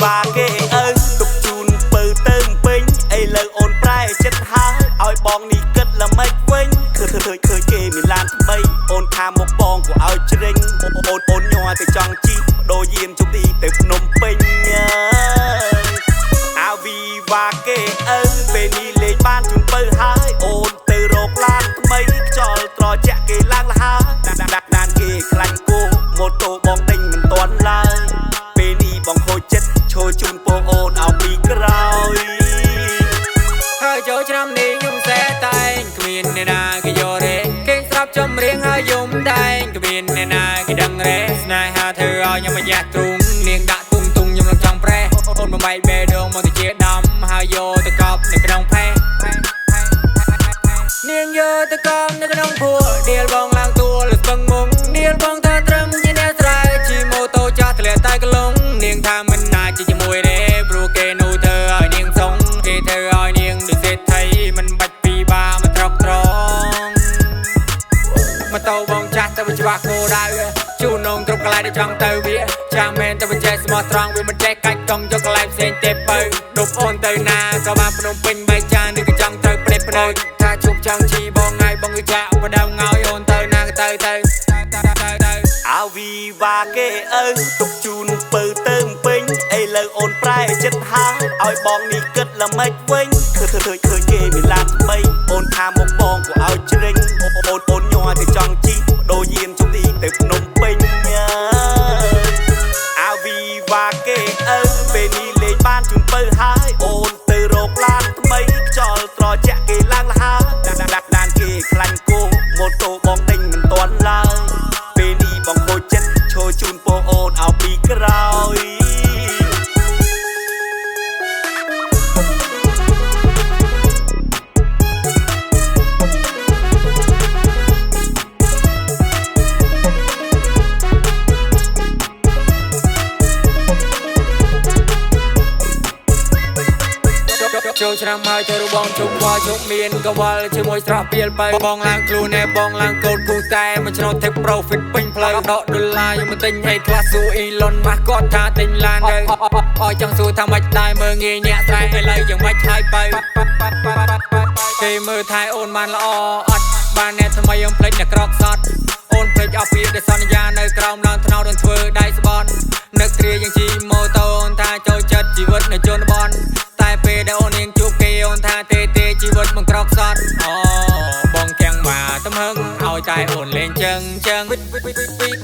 và kê ơi tục chun bờ tơm pinh ai lời ôn prai chất hái ai bong ni cất là mấy quên khơi kê mình lan bay ôn tham một bong của ai trinh ôn nhòa từ trong chi đôi diêm chúng đi từ nôm pinh ao vi và kê ơi về ni lên ban chun bờ hái ôn từ rộp lan mấy cho trò chạ kê lang là hái đàn kê khăn cô một tô bong đinh mình toán lai về ni bong khôi chất trôi chun po ôn ao bị cày hơi chỗ trăm đi nhung xe tay kmin nè na cái gió rê kinh sắp chấm riêng hơi dùng tay kmin nè na cái đằng rê này hà thưa ao nhưng mà nhạt trung niềng đã tung tung nhưng lòng trong pre ôn mà bay bê đường mà từ chia đâm hơi vô từ cọp này cái đồng pre niềng vô từ cọp này cái đồng phua điên bong lang tua lực băng mông điên bong ta trâm như nè trai chỉ mô tô cho thề tay cái lông niềng tham mình na chỉ mùi rê bru kê nu thơ ở niềng sống kê thơ ở niềng được dệt thấy mình bạch pi ba mà trọc tròn mà tàu bong chát tao bị chọc ngô đai chu nông trục lại để trong tàu vía cha men tao bị chơi smart strong vì mình chơi cách trong cho cái life sen tép bơi đục ôn từ na có ba phun pin bay cha đi cái trong tàu plei plei ta chụp trong chi bong ngay bong người cha và đau ngói ôn từ na từ từ ao vi và kê ơi tục chun bờ tơm pinh ai lời ôn prai chất hái ai bong ni cất là mấy quên khơi kê mình lan bay ôn tham một bong của ai trinh ôn nhòa từ trong chi đôi diêm chúng đi từ nôm pinh ao vi và kê ơi về ni lên ban chun bờ hái ôn từ rộp lan mấy cho trò chạ kê lang là hái đàn kê khăn cô một tô bong đinh mình toán lai bong khôi chất trôi chun po ôn ao bị càyចូលឆ្នាំហើយទៅរបងជុំវល់ជុំមានក៏វល់ជាមួយស្រស់ពីលបីបងឡើងខ្លួនឯបងឡើងកូនគូតែមួយឆ្នោតទេ profit ពេញផ្លូវដកដុល្លារយកមកទិញឲ្យខ្លះស៊ូអ៊ីឡុនម៉ាស់គាត់ថាទិញឡានទៅអចង់ស៊ូថាមិនដែរមើងងាយញាក់ស្រែឥឡូវយ៉ាងម៉េចហើយបើគេមើលថែអូនបានល្អអត់បានអ្នកថ្មីយើងភ្លេចអ្នកក្រកសតអូនភ្លេចអស់ពីដែលសន្យានៅក្រោមឡើងថ្នោតនឹងធ្វើដៃស្បន់នឹកគ្រាយ៉ាងជីម៉ូតូអូនថាចូលចិត្តជីវិតនៅជនបទតែពេលដែលអូននាងជួបគេអូនថាទេជីវិតមិនក្រកសតអូបងទាំងមកទំហឹងឲ្យតែអូនលេងចឹង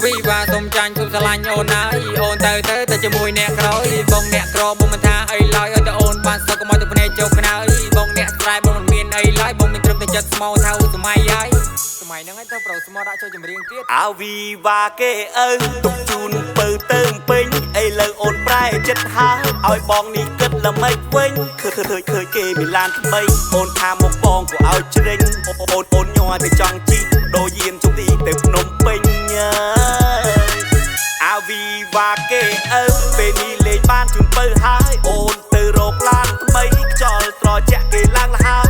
វិបាសុំចាញ់សុំស្រឡាញ់អូនហើយអូនទៅជាមួយអ្នកក្រោយបងអ្នកក្របងមិនថាអីឡើយឲ្យតែអូនបានសុខកុំឲ្យតែភ្នែកជោគខ្នើយបងអ្នកស្រែបងមិនមានអីឡើយបងមានត្រឹមតែចិត្តស្មោថៅសម័យហើយសម័យហ្នឹងឯងទៅប្រូស្មោដាក់ចូលចម្រៀងទៀត ao vi và kê ơi tục chun bờ tơm pinh ai lời ôn prai chất hái ai bong ni cất là mấy quên khơi kê mình lan bay ôn tham một bong của ai trinh ôn nhòa từ trong chi đôi diêm chúng đi từ nôm pinh ao vi và kê ơi về ni lên ban chun bờ hái ôn từ rộp lan mấy cho trò chạ kê lang là hái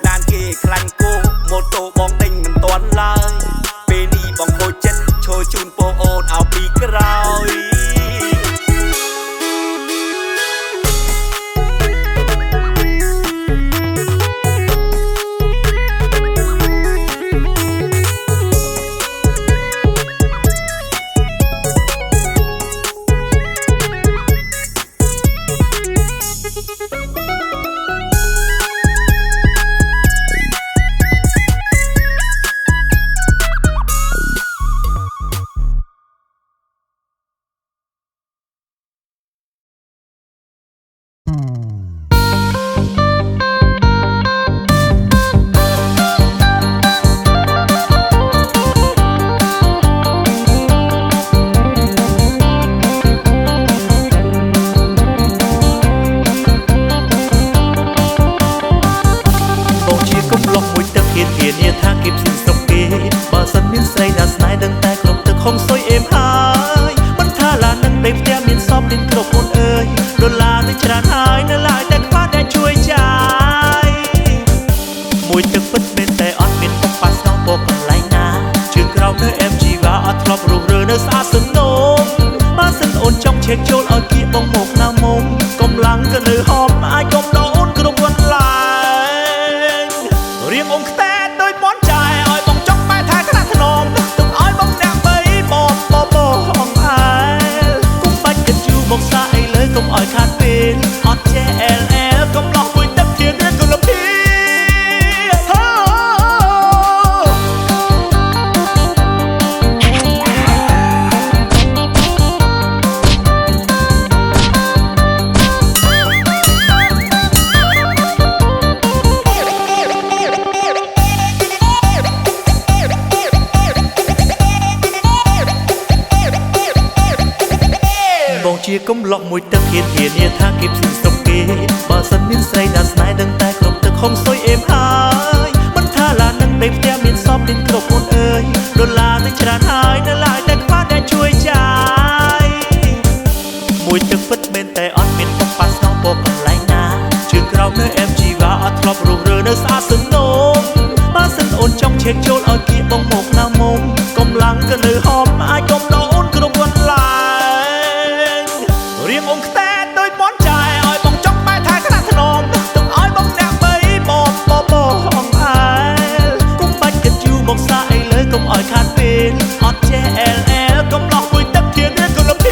đàn kê khăn cô một tô bong đinh mình toán lai về ni bong khôi chất trôi chun po ôn ao bị cày Hãy subscribe cho kênh Ghiền Mì Gõ để không bỏ lỡ เช็คโจลเอากี้บองหมกน้ำมง ក៏នៅហមអាចកុំដោនគ្រប់វត្តឡើងរៀងអងខ្តែដោយបនចាយឲ្យបងចង់បែរថាក្រាស់ថ្នមទុកឲ្យបងអ្នកបីបងអងអែលគុំបាច់គិតយូរមកសាអីលើកុំឲ្យខាតពេលអត់ចេះ LL កុំឡោះមួយទឹកធានរឿងគុលភីបងជាកុំឡក់មួយទឹកហ៊ានថាគេផ្សេងសុកគេបើសិនមានស្រីណាស្នេហ៍ដឹងតែគ្រប់ទឹកហុំសុយអេមហើយមិនថាឡានឹងពេលផ្ទះមានសពមានគ្រប់មុនអើយដុល្លារនឹងច្រើនហើយនៅឡើយតែខ្វះតែជួយចាយមួយទឹកពិតមែនតែអត់មានពុកប៉ាស្នងពកន្លែងណាជើងក្រោមនៅ MG វ៉ាអត់ធ្លាប់រុះរើនៅស្អាតសនោមបើសិនអូនចង់ឆេកចូលឲ្យគៀបងមកណាមុំកុំឡាំងក៏នៅហមអាចកុំដោអូនគ្រប់វត្តឡើងរៀងអងខ្តែដោយបនចាយឲ្យបងចង់បែរថាក្រាស់ថ្នមទុកឲ្យបងអ្នកបីបងអងអែលគុំបាច់គិតយូរមកសាអីលើកុំឲ្យខាតពេលអត់ចេះ LL កុំឡោះមួយទឹកធានរឿងគុលភ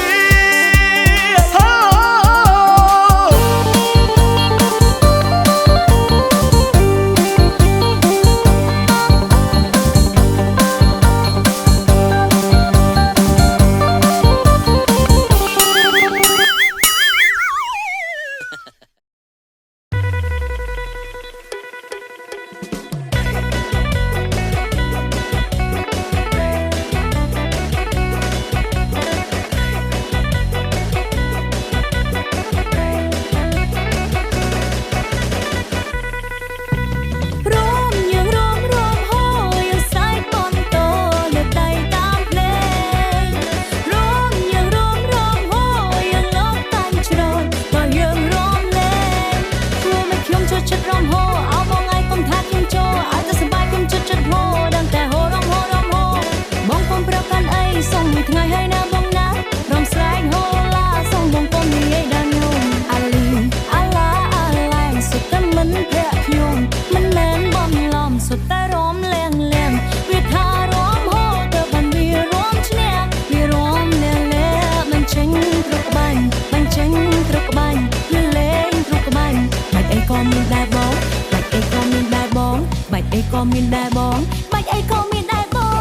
ីក៏មានដែរបងបាច់អីក៏មានដែរបង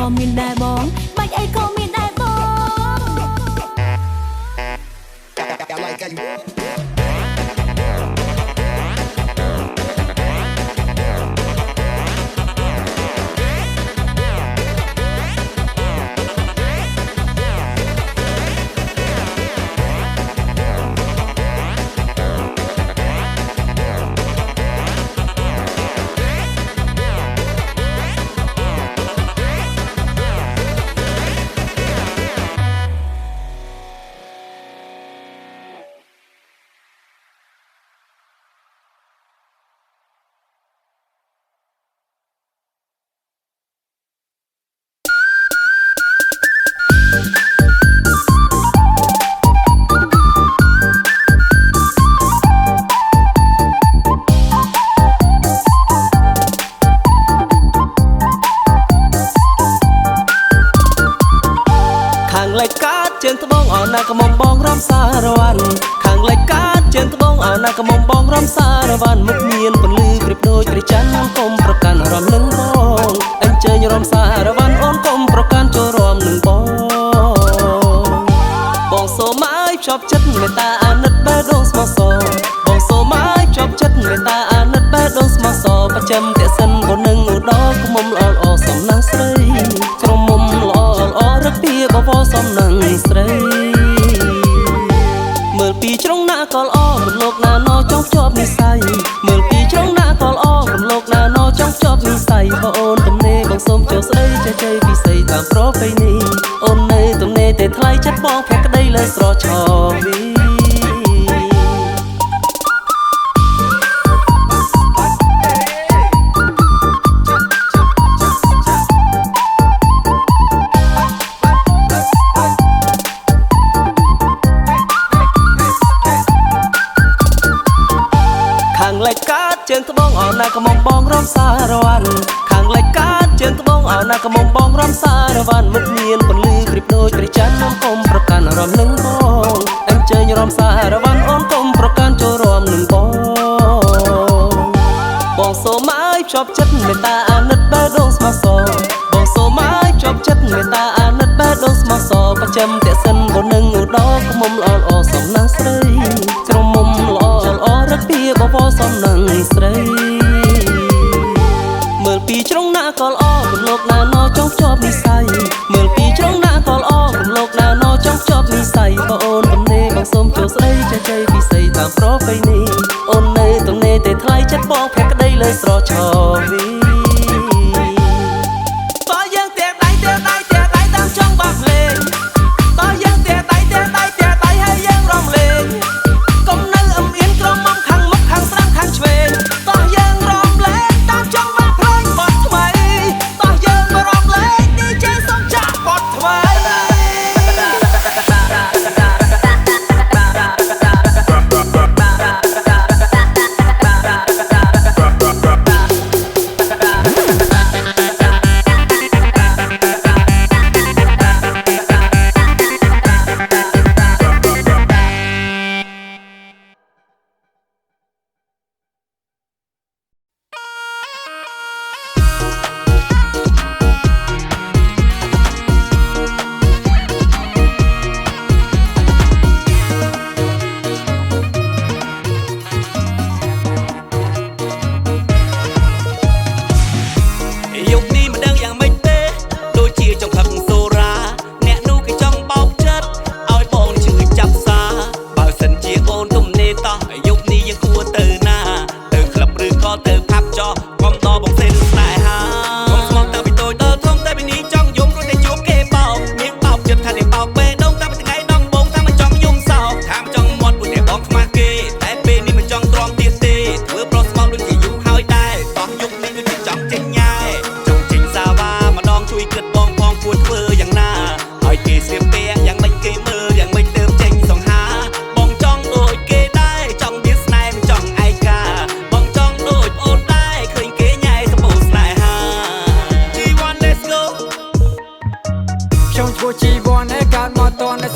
ក៏មានដែរបងបាច់អីក៏មានដែរបង ណាកមុំបងរំសារវ៉ាន់មុខមានពន្លឺប្រៀបដូចព្រះច័ន្ទកុំប្រកាន់រំលឹងបងអញ្ជើញរំសារវ៉ាន់អូនកុំប្រកាន់ចូលរំលឹងបងសូមឲ្យភ្ជាប់ចិត្តមេត្តាអាណិតបេះដូងស្មោះសរបងសូមឲ្យភ្ជាប់ចិត្តមេត្តាអាណិតបេះដូងស្មោះសរប្រចាំតែសិនក៏នឹងឧត្តរគុំមុំល្អល្អសំណាងស្រីក្រុមមុំល្អល្អរឹកពីបវរសំណាងស្រីមើលពីជ្រុងណាក៏ល្អរំលោកណាណោចង់ជាប់និស័យមើលពីជ្រុងណាក៏ល្អរំលោកណាណោចង់ជាប់និស័យបងអូនទំនេរបងសូមចូលស្ដីចែកចៃពិសីតាមប្រពៃណីអូននៅទំនេរតែថ្លៃចិត្តបងភក្តីលើស្រឆវីខាងលិចកាត់ជើងត្បូងអោណាកមុំបងរំសារវ៉ាន់ខាងលិចកាត់ជើងត្បូងអោណាកមុំបងរំសារវ៉ាន់មុខមានពន្លឺប្រៀបដូចព្រះច័ន្ទអូនកុំប្រកាន់រំលឹងបងអញ្ជើញរំសារវ៉ាន់អូនកុំប្រកាន់ចូលរំលឹងបងសូមឲ្យភ្ជាប់ចិត្តមេត្តាអាណិតបេះដូងស្មោះសរបងសូមឲ្យភ្ជាប់ចិត្តមេត្តាអាណិតបេះដូងស្មោះសរប្រចាំតែសិនក៏នឹងឧត្តរគុំមុំល្អល្អសំណាងស្រីក្រុមមុំល្អល្អរឹកពីបវរសំណាងស្រីមើលពីជ្រុងណាក៏ល្អរំលោកណាណោចង់ជាប់និស័យមើលពីជ្រុងណាក៏ល្អរំលោកណាណោចង់ជាប់និស័យបងអូនទំនេរបងសូមចូលស្ដីចែកចៃពិសីតាមប្រពៃណីអូននៅទំនេរតែថ្លៃចិត្តបងភក្តីលើស្រឆវីតើយើងតែដៃតាមចង់បាក់លេងតើយើងតែដៃហើយយើងរំលេងកុំនៅអឹមអៀនក្រមមកខាងមុខខាងស្ដាំខាងឆ្វេងតោះយើងរំលេងតាមចង់បាក់ភ្លេងបត់ថ្មីតោះយើងរំលេង DJ សុំចាក់បត់ថ្មី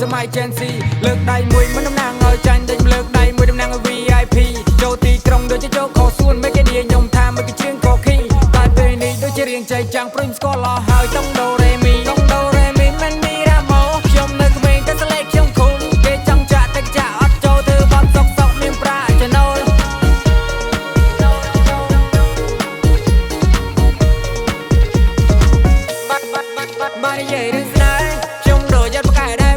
សម័យ Gen Z លើកដៃមួយមិនតំណាងឲ្យចាញ់ដេញលើកដៃមួយតំណាងឲ្យ VIP ចូលទីក្រុងដូចជាចូលខោសួនមិនគេឌីខ្ញុំថាមិនគេជាងកោខីតែពេលនេះដូចជារៀងចៃចាំងព្រឹងស្គាល់ឡោះហើយតុងដូរ៉េមីមិនមានរ៉ាម៉ូខ្ញុំនៅក្មេងតែស្លេកខ្ញុំខូលគេចង់ចាក់តែចាក់អត់ចូលធ្វើបាត់សុកមានប្រាក់ចំណូលបាត់និយាយរឿងស្នេហ៍ខ្ញុំដូចយ៉ាត់ប្រកែដែរ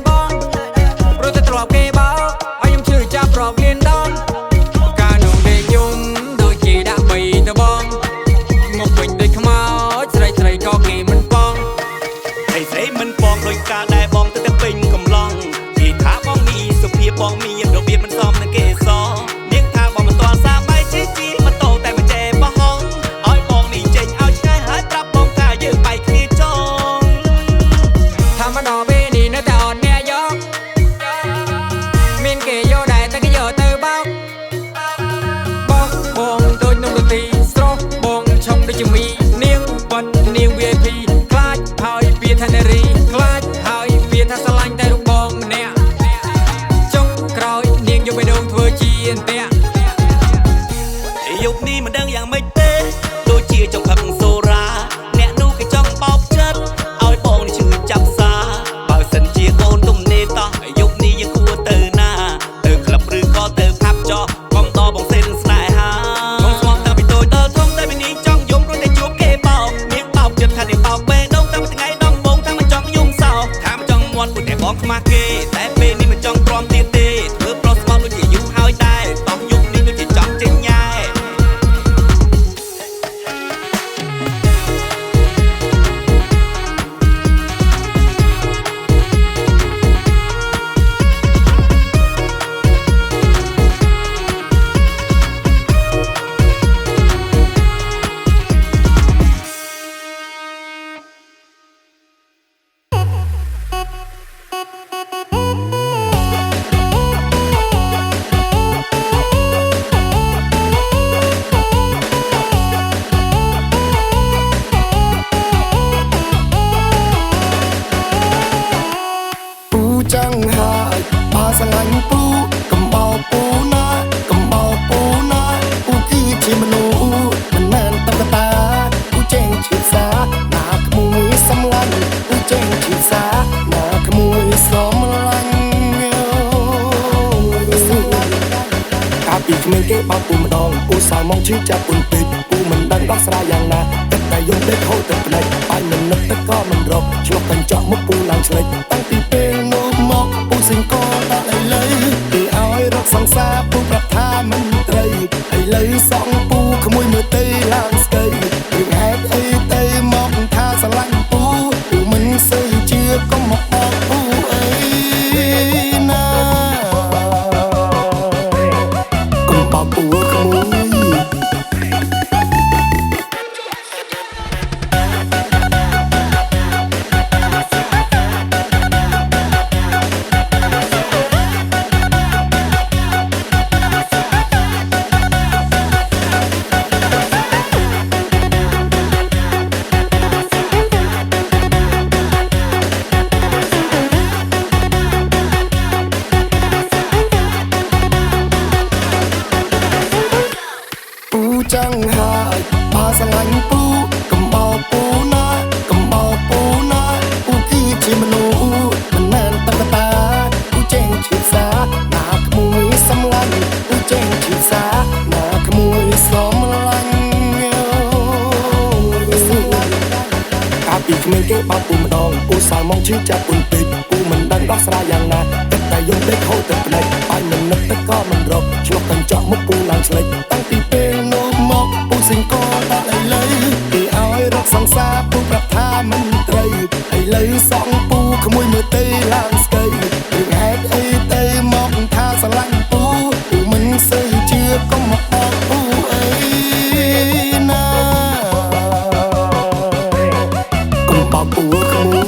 គេបោឲ្យខ្ញុំឈឺចាប់ប្រកលៀនដងកាលនោះដេកខ្ញុំដូចជាដាក់បីតបងមកវិញដូចខ្មោចស្រីក៏គេមិនបងស្រីមិនបងដូចកាលដែរបងទៅតែពេញកំឡុងនិយាយថាបងមានសុភាពបងមានរបៀបមិនសមនឹងគេសនាងថាបងមិនទាន់សាបាយជីម៉ូតូតែមិនចេះបោះហងឲ្យបងនេះចេញឲ្យឆ្ងាយហើយប្រាប់បងថាយើងបែកគ្នាចងថាមកដល់ពេលនេះនៅតែអត់អ្នកយកមានគេយកដែរតែគេយកទៅបោកបងដូចនំរទីស្រស់បងឆុងដូចជាមីនាងប៉ុននាង VIP ខ្លាចហើយវាថានារីខ្លាចហើយវាថាស្រឡាញ់តែរូបបងម្នាក់ចុងក្រោយនាងយកបេះដូងធ្វើជាអន្ទាក់ បងខ្មាស់គេតែពេលនេះមិនចង់ទ្រាំទៀតទេធ្វើប្រុសស្មោះដូចជាយូរហើយដែរតោះយុគនេះដូចជាចង់ចេញញ៉ែจังหายปาสลังปูกำเบาปูนากำเบาปูนาปูกี้ที่มนูมันแม่นตะกตาปูเจงชีสาหนาขมุยสำลังปูเจงชีสาหนาขมุยสำลังกาปีกเมงเก็บปูมาดองปูสาวมองชื่อจะปุ่นปิดปูมันดังรักษาอย่างนาแต่ยงได้เข้าแต่ปลายไปมันนึกแต่ก็มันรบฉลบกันเจาะมุกปูหลังเฉลยตั้งตีเป็นโนมอกปูสิงก็ได้เลยตีเอาให้รักสังสาปูปรับท่ามันเตยให้เลยสองปูขโมยมือเตยล่างสเกยถึงแฮกไอ้เตยมอกท่าสลังปูปูมันเสื่อเชื่อก็มอกปูเอ้ยนะกุมปากปูขโมยจังหายปาสลังปูกำเบาปูนากำเบาปูนาปูกี้ที่มนูมันแม่นตะกตาปูเจงชีสาหนาขมุยสำลังปูเจงชีสาหนาขมุยสำลังกาปีกเมงเก็บปูมาดองปูสาวมองชื่อจะปุ่นปิดปูมันดังรักษาอย่างนาแต่ยงได้เข้าแต่ปลายไปมันนึกแต่ก็มันรบฉลบกันเจาะมุกปูหลังเฉลยตั้งตีเป็นโนมอกปูสิงก็ได้เลยตีเอาให้รักสังสาปูปรับท่ามันเตยให้เลยสองปูขโมยมือเตยล่างสเกยถึงแฮกไอ้เตยมอกท่าสลังปูปูมันเสื่อเชื่อก็มาออกปูเอ้ยนะกุมปากปูขโมย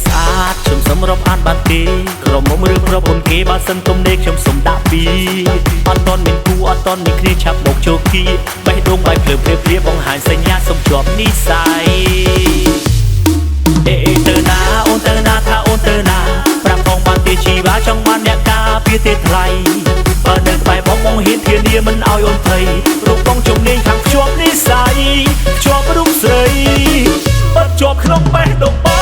ស្អាតខ្ញុំសូមរាប់អានបានទេក្រុមមុំរឿងប្រពន្ធគេបើសិនទុំដេកខ្ញុំសូមដាក់ពីអត់តន់មានគូអត់តន់មានគ្នាឆាប់មកជោគីបេះដូងបាយភ្លើភ្លាបង្ហាញសញ្ញាសូមជាប់និស័យទៅណាអូនទៅណាថាអូនទៅណាប្រាប់ផងបានទេជីវ៉ាចង់បានអ្នកការពារទេថ្លៃបើនៅក្បែរបងបងហ៊ានធានាមិនឲ្យអូនភ័យរូបបងជំនាញខាងភ្ជាប់និស័យភ្ជាប់រូបស្រីបិទជាប់ក្នុងបេះដូងបង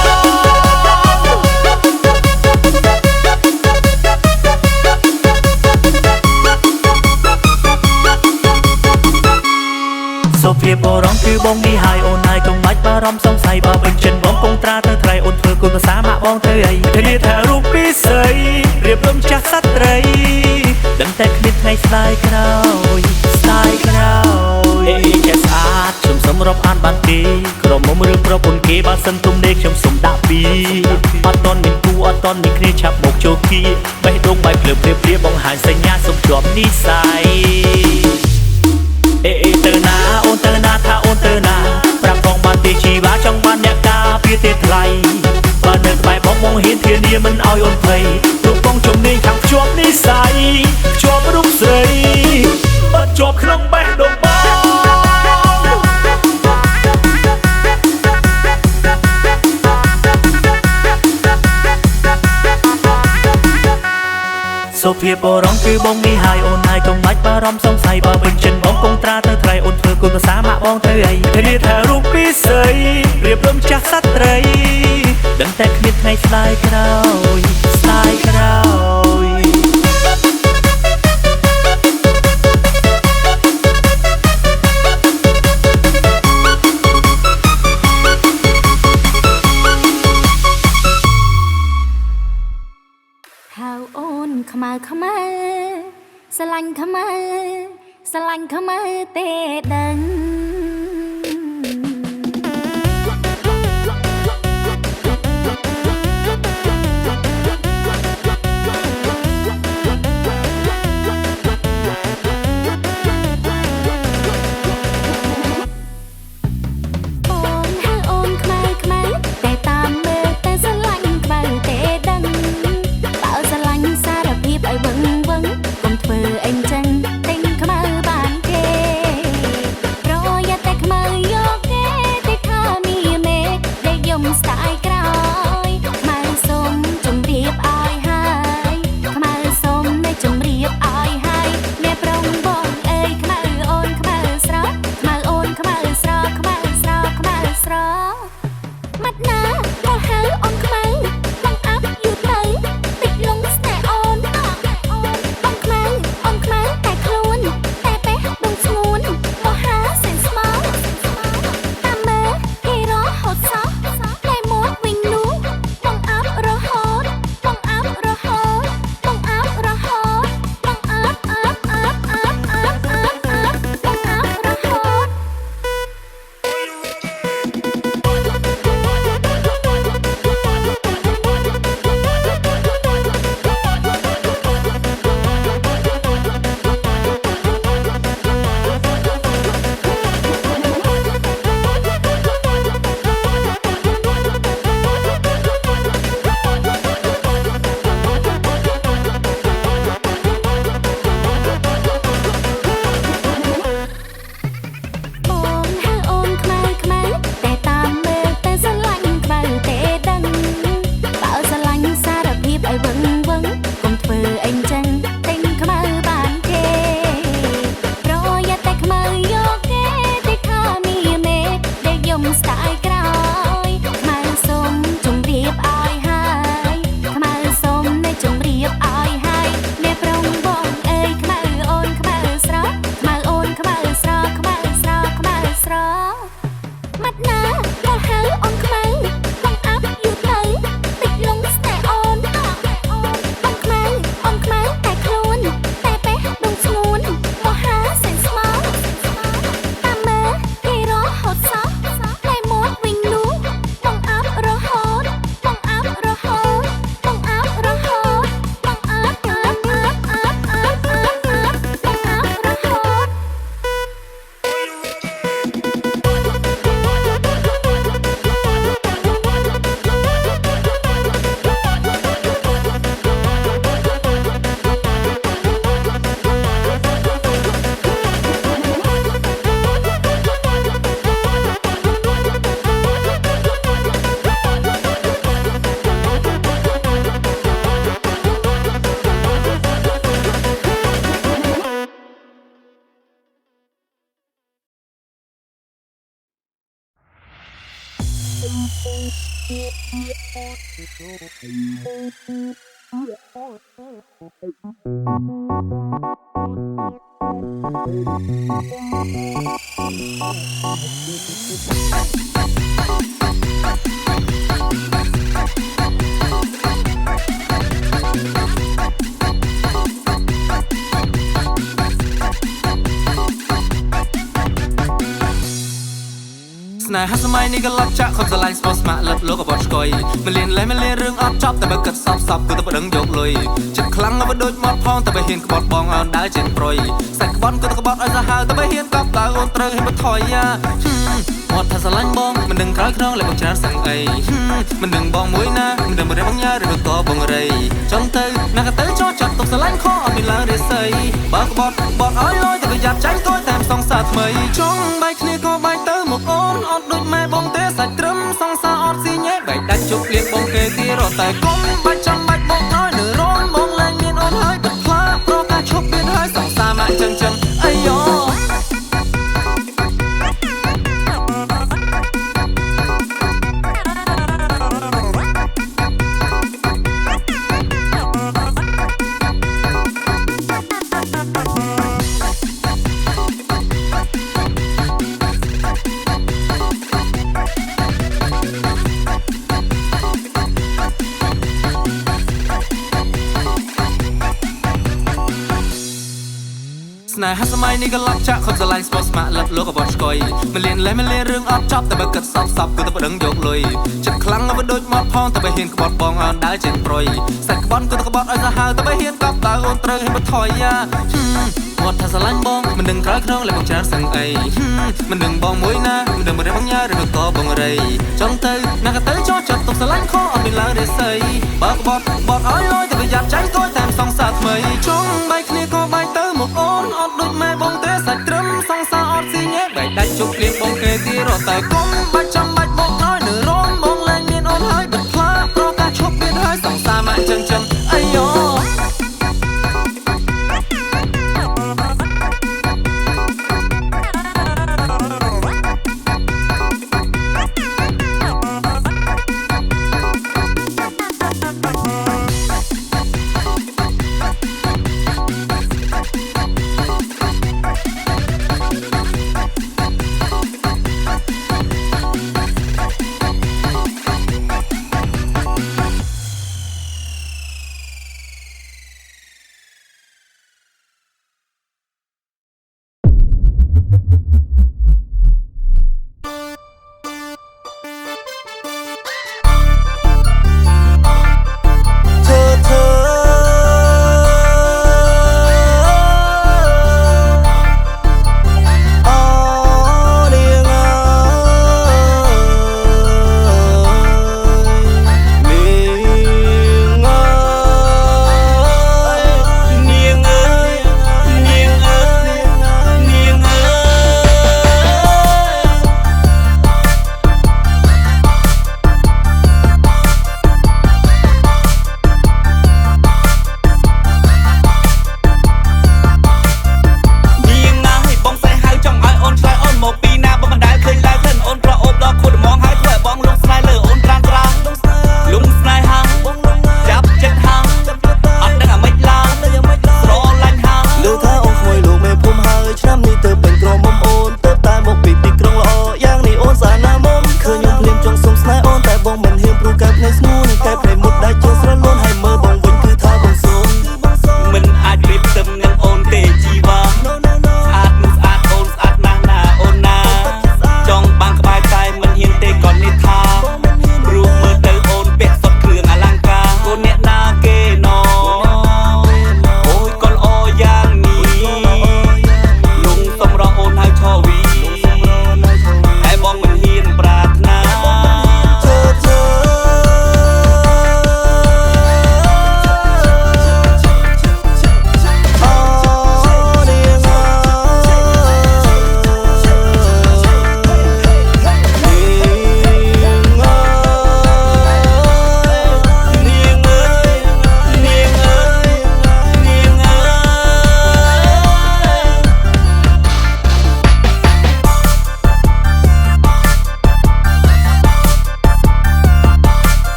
គឺបងនេះហើយអូនហើយកុំបាច់បារម្ភសង្ស័យបើពេញចិត្តបងកងត្រាទៅថ្លៃអូនធ្វើគុណភាសាម៉ាក់បងទៅអីធានាថារូបពីស្រីរៀបរំចាស់សត្វត្រីដឹងតែគ្មានថ្ងៃស្ដាយក្រោយស្ដាយក្រោយចេះស្អាតខ្ញុំសុំរាប់អានបានទេក្រុមមុំរឿងប្រពន្ធគេបើសិនទុំដេកខ្ញុំសុំដាក់ពីអត់តន់មានគូអត់តន់មានគ្នាឆាប់មកចូលគីបេះដូងបាយភ្លឺព្រាព្រាបង្ហាញសញ្ញាសុំជាប់និស័យទៅណាអូនទៅណាថាអូនទៅណាប្រាប់ផងបានទេជីវ៉ាចង់បានអ្នកការពារទេថ្លៃបើនៅក្បែរបងមកហ៊ានធានាមិនឲ្យអូនភ័យព្រោះបងជំនាញខាងភ្ជាប់និស័យភ្ជាប់រូបស្រីអត់ជាប់ក្នុងបេះដូងបងសុភាពបរំគឺបងនេះហើយអូនហើយកុំបាច់បារម្ភសង្ស័យបើពេញចិត្តបងកងត្រាទៅថ្លៃអូនធ្វើគុណភាសាម៉ាក់បងទៅអីធានាថារូបពីស្រីរៀបរំចាស់សត្វត្រីដឹងតែគ្មានថ្ងៃស្ដាយក្រោយស្ដាយក្រោយហៅអូនខ្មៅខ្មៅស្រឡាញ់ខ្មៅស្រឡាញ់ខ្មៅទេដឹង ស្នេហាសម័យនេះក៏ឡប់ចាក់ខំស្រឡាញ់ស្មោះស្ម័គ្រលឹបលោកក៏បត់ឆ្កុយមិនលៀនលេងមិនលៀនរឿងអត់ចប់តែបើគិតសពគឺតែប្តឹងយកលុយចិត្តខ្លាំងក៏ដូចមកផងតែបើហ៊ានក្បត់បងអើដើរចេញប្រុយសាច់ក្បត់ក៏តែក្បត់ឲ្យសាហាវតែបើហ៊ានកប់តើអូនត្រូវឲ្យមកថយមាត់ថាស្រឡាញ់បងមិនដឹងក្រោយខ្នងលេបច្រើនសឹងអីមិនដឹងបងមួយណាមិនដឹងរឿងបងញ៉ាឬក៏បងរៃចង់ទៅណាក៏ទៅចោះចាប់ទុកស្រឡាញ់ខអត់មានឡើងរិស័យបើក្បត់ឲ្យលយតែប្រយ័ត្នចាញ់គួយតាមសង្សារថ្មីចង់បែកគ្នាក៏បែកទៅមកអូនអត់ដូចម៉ែបងទេសាច់ត្រឹមសង្សារអត់ស៊ីញ៉ែបែកដាច់ជប់លៀងបងគេទីរត់តែកុំបាច់ចាំបាច់បងឲ្យនៅរនបងលែងមានអូនហើយបិទខ្លាប្រកាឈប់មានហើយសង្សារមកចឹងអីយ៉ស្នេហាសម័យនេះក៏ឡប់ចាក់ខំស្រឡាញ់ស្មោះស្ម័គ្រលឹបលោកក៏បត់ឆ្កុយមិនលៀនលេងមិនលៀនរឿងអត់ចប់តែបើគិតសពគឺតែប្តឹងយកលុយចិត្តខ្លាំងក៏ដូចមកផងតែបើហ៊ានក្បត់បងអើដើរចេញប្រុយសាច់ក្បត់ក៏តែក្បត់ឲ្យសាហាវតែបើហ៊ានកប់តើអូនត្រូវឲ្យមកថយមាត់ថាស្រឡាញ់បងមិនដឹងក្រោយខ្នងលេបបងច្រើនសឹងអីមិនដឹងបងមួយណាមិនដឹងរឿងបងញ៉ាឬក៏បងរៃចង់ទៅណាក៏ទៅចោះចាប់ទុកស្រឡាញ់ខអត់មានឡើងរិស័យបើក្បត់ឲ្យលយតែប្រយ័ត្នចាញ់គួយតាមសង្សារថ្មីចង់បែកគ្នាក៏បែកទៅមកអូនអត់ដូចម៉ែបងទេសាច់ត្រឹមសង្សារអត់ស៊ីញ៉ែបែកដាច់ជប់លៀងបងគេទីរត់តែកុំបាច់ចាំបាច់បងឲ្យនៅរនបងលែងមានអូនហើយបិទខ្លាប្រកាឈប់មានហើយសង្សារមកចឹងអីយ៉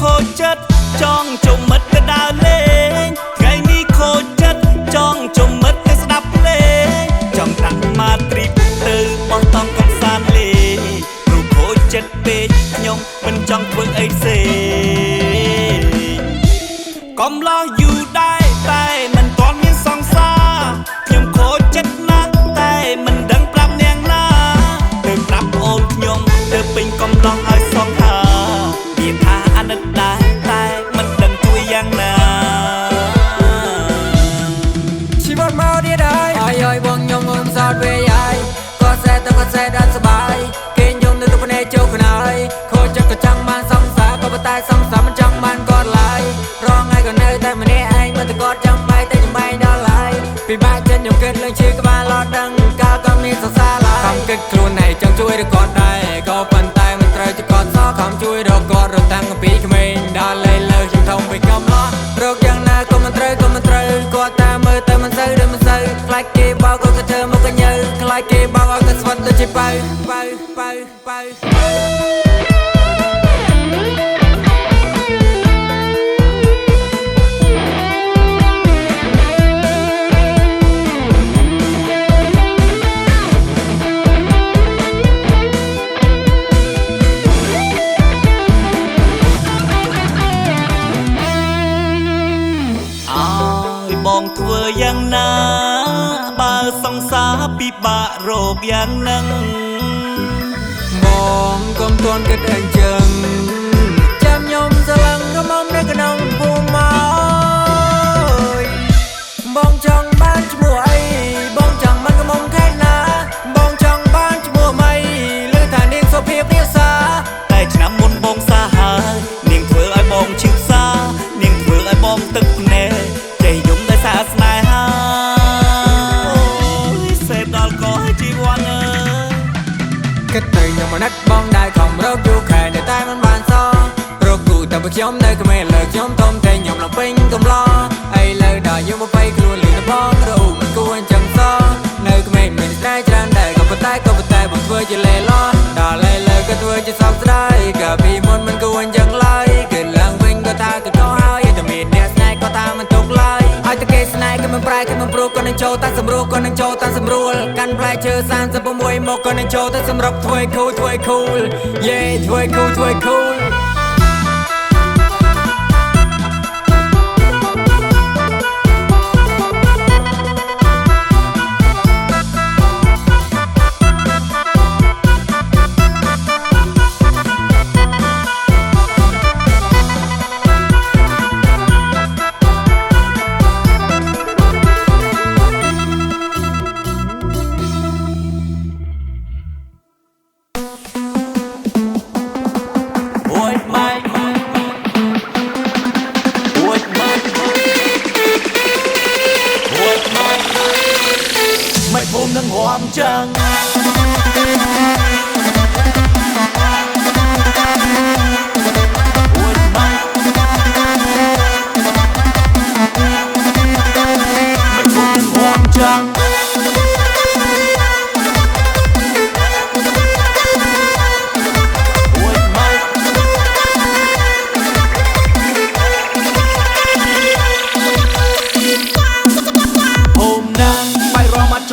ខូចចិត្តចង់ជុំមិត្តទៅដើរលេងថ្ងៃនេះខូចចិត្តចង់ជុំមិត្តទៅស្ដាប់លេងចង់ដាក់ម៉ាទ្រីបទៅបោះតង់កំសាន្តលេងព្រោះខូចចិត្តពេកខ្ញុំមិនចង់ធ្វើអីផ្សេងកំឡោះយូរដែរតែមិនទាន់មានសង្សារខ្ញុំខូចចិត្តណាស់តែមិនដឹងប្រាប់នាងណាទៅប្រាប់អូនខ្ញុំទៅពេញកំឡោះឲ្យសងហាវាថាអាណិតដែរតែមិនដឹងជួយយ៉ាងណាชีวิตមកទៀតហើយបងខ្ញុំងំសោតវាយាយក៏សេះដល់សបាយគេខ្ញុំនៅទៅភ្នែកជោគខ្នើយខូចចិត្តក៏ចង់បានសង្សារក៏ប៉ុន្តែសង្សារមិនចង់បានគាត់ឡើយរងថ្ងៃក៏នៅតែម្នាក់ឯងមិនទៅគាត់ចង់បែកតែចំបែកដល់ឡើយពីបាក់ចិត្តខ្ញុំគិតលើឈឺក្បាលអត់ដឹងកាលក៏មានសរសើរឡើយខំគិតខ្លួនឯងចង់ជួយរកគាត់ដែរក៏ប៉ុន្តែមិនត្រូវជាគាត់សោះខំជួយរកគាត់រកតាំងពីក្មេងដល់លេលើខ្ញុំធំពេកកំឡោះរកយ៉ាងណាក៏មិនត្រូវគាត់តែមើលទៅមិនសូវខ្លាចគេបោកក៏ធ្វើមកកញើខ្លាចគេបោកឲ្យក៏ស្វិតដូចជាបើបងធ្វើយ៉ាងណាបើសង្សារពិបាករោគយ៉ាងហ្នឹងបងកុំទាន់គិតអញ្ចឹងចាំខ្ញុំស្រឡាញ់ក៏មកនៅក្នុងពុំមកបងចង់បានឈ្មោះអីបងចង់បានក៏មកខែណាបងចង់បានឈ្មោះម៉ៃឬថានាងសុភាពរាសាតែឆ្នាំមុនបងសាហានាងធ្វើឲ្យបងឈឺផ្សានាងធ្វើឲ្យបងទឹកភ្នែកចេះយំដោយសារស្នេហាអូយសេពដល់ក៏ជីវ័នគិតទៅខ្ញុំអាណិតបងដែរខំរកយូរខែនៅតែមិនបានសរកគូតែបើខ្ញុំនៅក្មេងលើខ្ញុំធំតែខ្ញុំឡើងពេញកំឡោះអីលើដល់យើងមកbayខ្លួនលឿនបងរោមិនគួរអញ្ចឹងសនៅក្មេងមានស្នេហ៍ច្រើនដែរក៏ប៉ុន្តែបងធ្វើជាលេឡោះដល់លេលើក៏ធ្វើជាសោកស្ដាយក៏ពីមុនមិនគួរអញ្ចឹងឡើយគឺឡើងវិញក៏ថាក៏ទៅហើយតែមានអ្នកស្នេហ៍ក៏ថាមិនទុកឡើយឲ្យតែគេស្នេហ៍ក៏មិនប្រែក៏មិនព្រោះក៏នឹងចូលតាំងសម្រួលក៏នឹងចូលតាំងសម្រួលកាន់ផ្លែឈើ36មកក៏នឹងចូលទៅសម្រាប់ធ្វើគូលយេធ្វើគូលមិនភូមិនឹងរំចឹង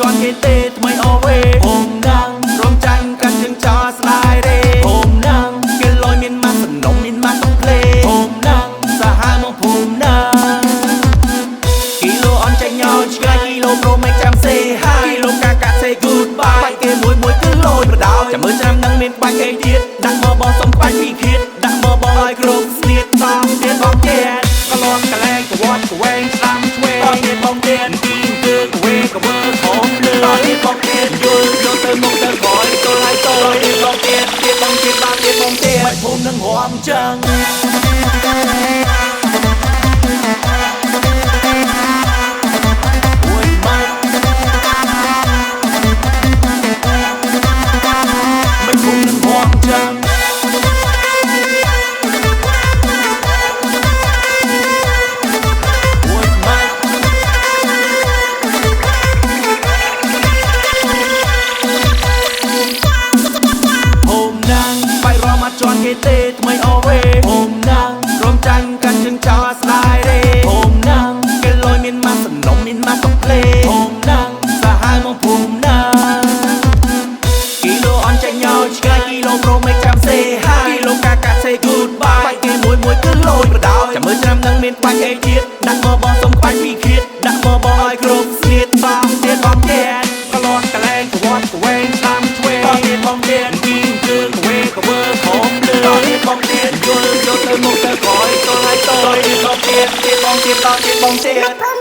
ជន់គេទេថ្មីអូវេភូមិណាំងរំចាញ់កាត់ជើងចោលស្ដាយរេភូមិណាំងគេលយមានម៉ាស់សំណុំមានម៉ាស់កំភ្លេភូមិណាំងសាហាវមកភូមិណាំងគីឡូអនចាញ់ញោឆ្ងាយគីឡូប្រូមិនចាំសេហាគីឡូកាកាសេ goodbye បាច់គេមួយគឺលយប្រដោចាំមើលឆ្នាំនឹងមានបាច់គេទៀតដាក់មកបងសំបាច់ពីឃាតដាក់មកបងឲ្យគ្រប់ស្នៀតតាមទៀតបងទៀតក៏លន់កលែងកវត្តកវែងស្ដាំឆ្វេងបងទៀតបងទៀតទីគឺកវេកវើហោមលើតទៀតបងទៀតយល់ទៅមុខទៅក្រោយទៅឡៃទៅទៀតបងទៀតបងទៀតបានទៀតបងទៀតមិនភូមិនឹងរំចឹងជន់គេទេថ្មីអូវេភូមិណាំងរ ទៀត